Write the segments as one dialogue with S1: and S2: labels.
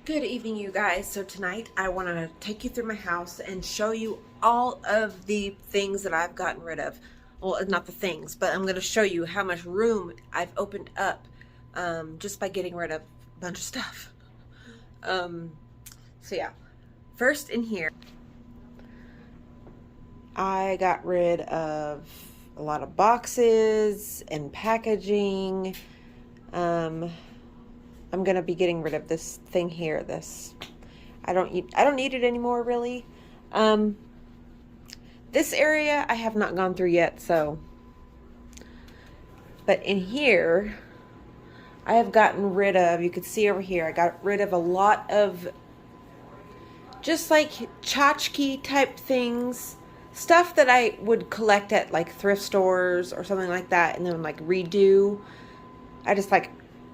S1: Good evening, you guys. So tonight I want to take you through my house and show you all of the things that I've gotten rid of. Well, not the things, but I'm going to show you how much room I've opened up just by getting rid of a bunch of stuff. So yeah, first in here, I got rid of a lot of boxes and packaging. I'm gonna be getting rid of this thing here. I don't need it anymore, really. This area I have not gone through yet, so. But in here, I have gotten rid of. You can see over here, I got rid of a lot of just like tchotchke type things, stuff that I would collect at like thrift stores or something like that, and then like redo. I just like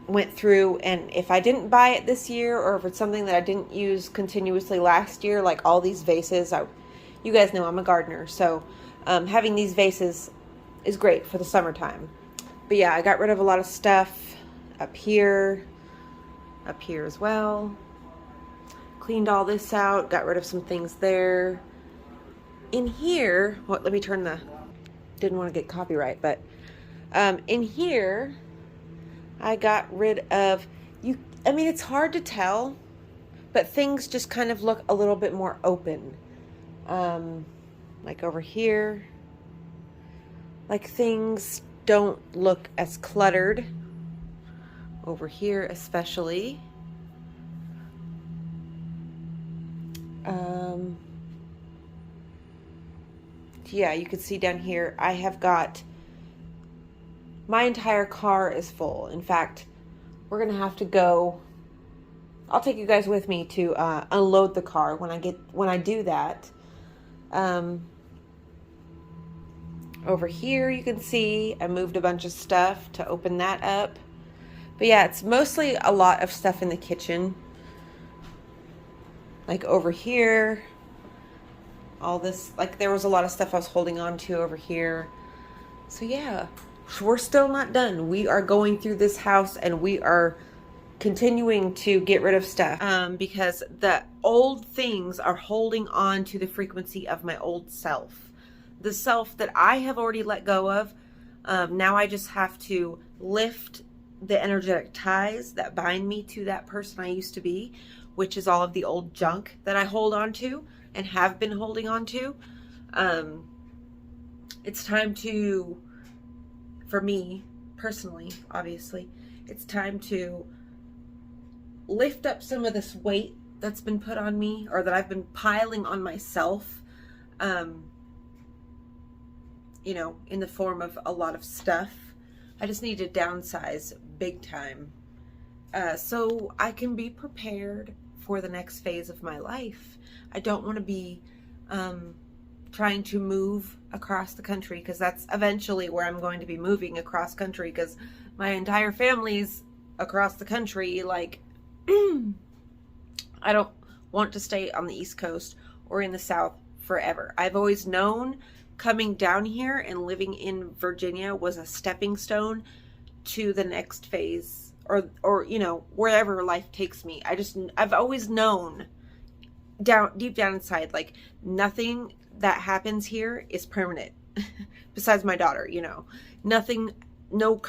S1: went through, and if I didn't buy it this year, or if it's something that I didn't use continuously last year, like all these vases, you guys know I'm a gardener, so having these vases is great for the summertime. But yeah, I got rid of a lot of stuff up here as well. Cleaned all this out, got rid of some things there. In here, let me turn didn't want to get copyright, but in here, I got rid of, I mean, it's hard to tell, but things just kind of look a little bit more open. Like over here, like things don't look as cluttered. Over here especially. Yeah, you can see down here, I have got, my entire car is full. In fact, we're going to have to go, I'll take you guys with me to unload the car when I do that. Over here you can see I moved a bunch of stuff to open that up. But yeah, it's mostly a lot of stuff in the kitchen. Like over here, all this, like there was a lot of stuff I was holding on to over here. So yeah, we're still not done. We are going through this house and we are continuing to get rid of stuff because the old things are holding on to the frequency of my old self. The self that I have already let go of. Now I just have to lift the energetic ties that bind me to that person I used to be, which is all of the old junk that I hold on to and have been holding on to. It's time to, for me personally, obviously, it's time to lift up some of this weight that's been put on me, or that I've been piling on myself, you know, in the form of a lot of stuff. I just need to downsize big time, so I can be prepared for the next phase of my life. I don't want to be trying to move across the country, because that's eventually where I'm going to be moving across country, because my entire family's across the country. Like, I don't want to stay on the East Coast or in the South forever. I've always known coming down here and living in Virginia was a stepping stone to the next phase, or you know, wherever life takes me. I've always known deep down inside, like, nothing that happens here is permanent. Besides my daughter, you know, nothing, no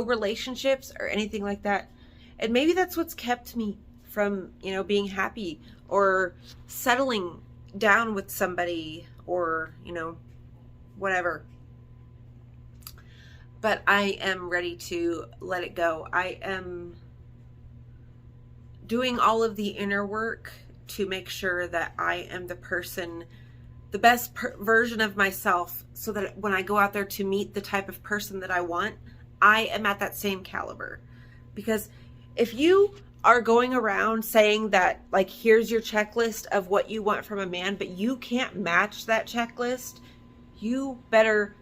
S1: relationships or anything like that. And maybe that's what's kept me from, you know, being happy or settling down with somebody, or, you know, whatever. But I am ready to let it go. I am doing all of the inner work to make sure that I am the person, the best version of myself, so that when I go out there to meet the type of person that I want, I am at that same caliber. Because if you are going around saying that, like, here's your checklist of what you want from a man, but you can't match that checklist, you better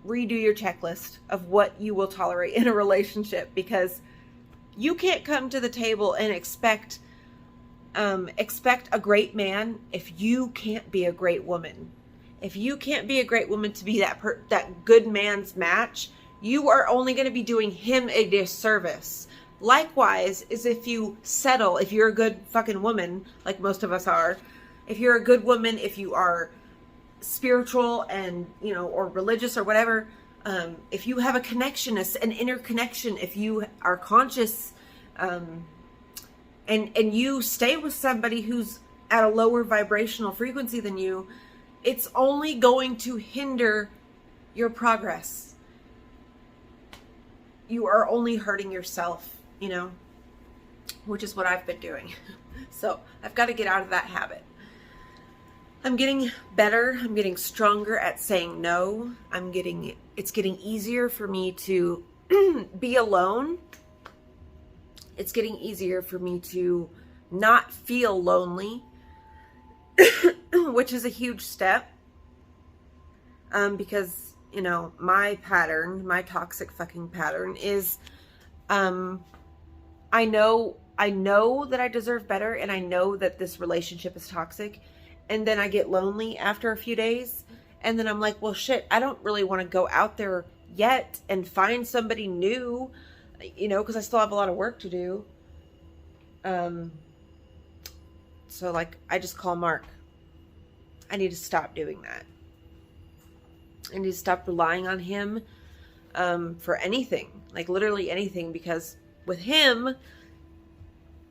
S1: redo your checklist of what you will tolerate in a relationship, because you can't come to the table and expect a great man if you can't be a great woman. If you can't be a great woman to be that good man's match, you are only going to be doing him a disservice. Likewise is if you settle, if you're a good fucking woman, like most of us are, if you're a good woman, if you are spiritual and, you know, or religious or whatever, if you have a connection, an inner connection, if you are conscious, and you stay with somebody who's at a lower vibrational frequency than you, it's only going to hinder your progress. You are only hurting yourself, you know, which is what I've been doing. So I've got to get out of that habit. I'm getting better. I'm getting stronger at saying no. It's getting easier for me to be alone. It's getting easier for me to not feel lonely, which is a huge step. Because, you know, my pattern, my toxic fucking pattern is, I know that I deserve better, and I know that this relationship is toxic. And then I get lonely after a few days. And then I'm like, well, shit, I don't really want to go out there yet and find somebody new, you know, because I still have a lot of work to do. So like, I just call Mark. I need to stop doing that. I need to stop relying on him for anything, like literally anything, because with him,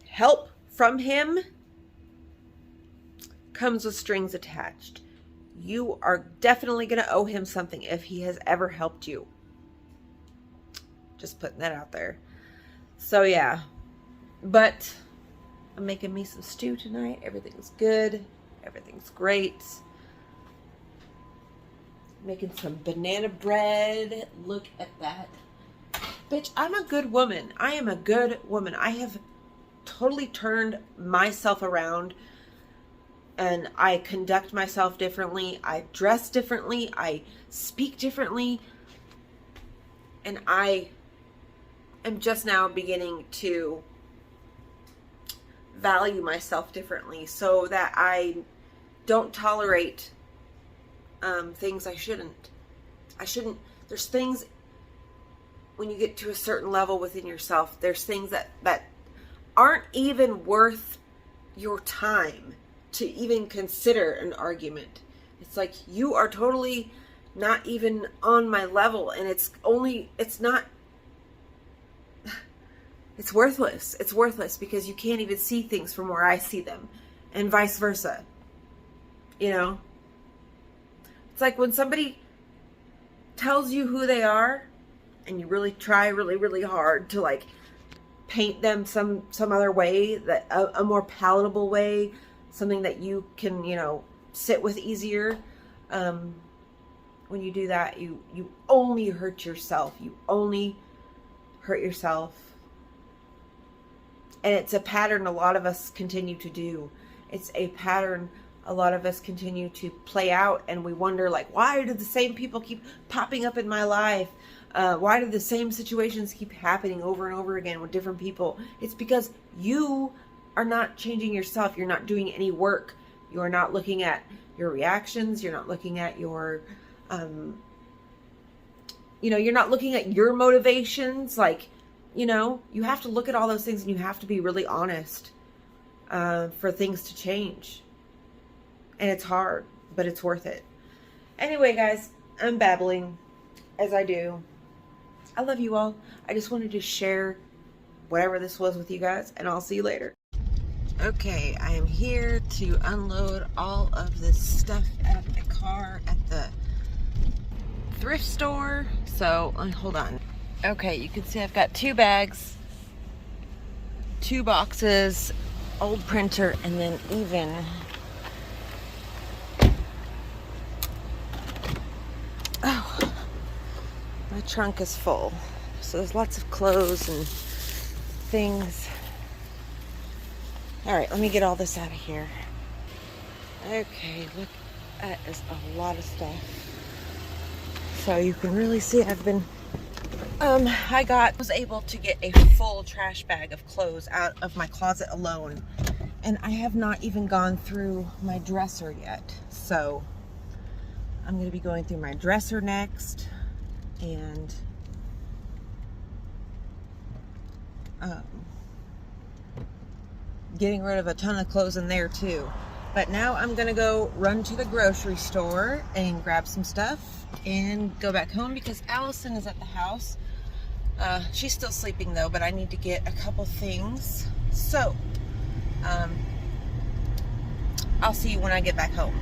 S1: help from him comes with strings attached. You are definitely going to owe him something if he has ever helped you. Just putting that out there. So yeah, but I'm making me some stew tonight. Everything's good. Everything's great. Making some banana bread. Look at that. Bitch, I'm a good woman. I am a good woman. I have totally turned myself around. And I conduct myself differently. I dress differently. I speak differently. And I am just now beginning to value myself differently so that I don't tolerate things I shouldn't. There's things when you get to a certain level within yourself, there's things that aren't even worth your time to even consider an argument. It's like, you are totally not even on my level, and it's worthless. It's worthless because you can't even see things from where I see them, and vice versa. You know? It's like when somebody tells you who they are, and you really try really, really hard to like paint them some other way, that a more palatable way, something that you can, you know, sit with easier. When you do that, you only hurt yourself. You only hurt yourself. And it's a pattern a lot of us continue to do. It's a pattern a lot of us continue to play out, and we wonder, like, why do the same people keep popping up in my life? Why do the same situations keep happening over and over again with different people? It's because you are not changing yourself. You're not doing any work. You are not looking at your reactions. You're not looking at your, you're not looking at your motivations. Like, you know, you have to look at all those things, and you have to be really honest for things to change. And it's hard, but it's worth it. Anyway, guys, I'm babbling as I do. I love you all. I just wanted to share whatever this was with you guys, and I'll see you later. Okay, I am here to unload all of this stuff out of my car at the thrift store. So, hold on. Okay, you can see I've got 2 bags, 2 boxes, old printer, and then even my trunk is full. So there's lots of clothes and things. All right, let me get all this out of here. Okay, look, that is a lot of stuff. So you can really see I've been, was able to get a full trash bag of clothes out of my closet alone. And I have not even gone through my dresser yet. So I'm going to be going through my dresser next. And getting rid of a ton of clothes in there too. But now I'm gonna go run to the grocery store and grab some stuff and go back home because Allison is at the house. She's still sleeping though, but I need to get a couple things. So, I'll see you when I get back home.